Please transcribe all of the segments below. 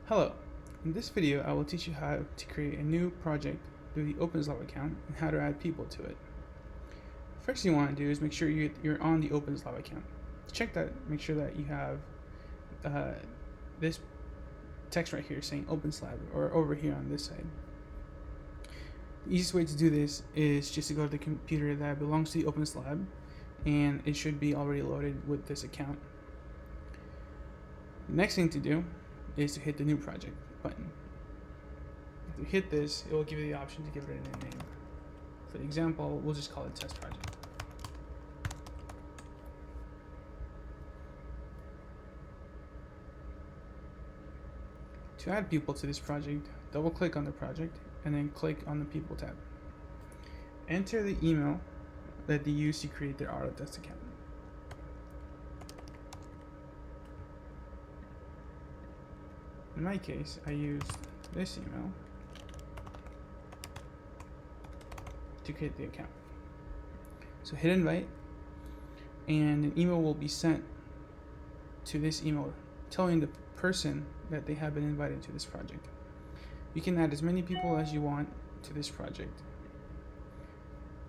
Hello, in this video I will teach you how to create a new project through the OPEnS account and how to add people to it. First thing you want to do is make sure you're on the OPEnS account. To check that, make sure that you have this text right here saying OPEnS or over here on this side. The easiest way to do this is just to go to the computer that belongs to the OPEnS and it should be already loaded with this account. The next thing to do is to hit the new project button. If you hit this, it will give you the option to give it a new name. For the example, we'll just call it test project. To add people to this project, double click on the project and then click on the people tab. Enter the email that they use to create their AutoTest account. In my case, I used this email to create the account. So hit invite, and an email will be sent to this email telling the person that they have been invited to this project. You can add as many people as you want to this project.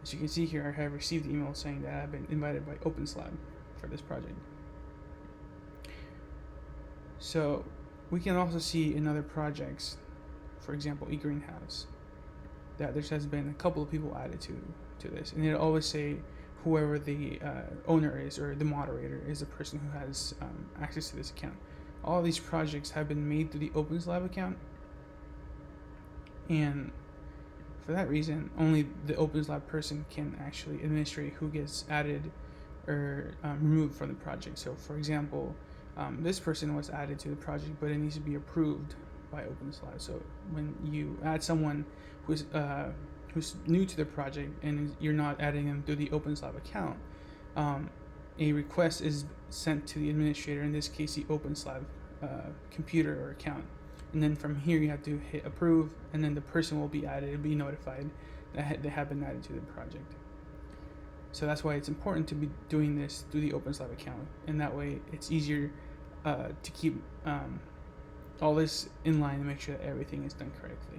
As you can see here, I have received the email saying that I've been invited by OPEnS for this project. So we can also see in other projects, for example, eGreenhouse, that there has been a couple of people added to this, and it'll always say whoever the owner is or the moderator is the person who has access to this account. All these projects have been made through the OPEnS account, and for that reason, only the OPEnS person can actually administrate who gets added or removed from the project. So, for example, this person was added to the project, but it needs to be approved by OPEnS. So when you add someone who's new to the project and you're not adding them through the OPEnS account, a request is sent to the administrator, in this case the OPEnS computer or account. And then from here you have to hit approve, and then the person will be added, it'll be notified that they have been added to the project. So that's why it's important to be doing this through the OPEnS account, and that way it's easier to keep all this in line and make sure that everything is done correctly.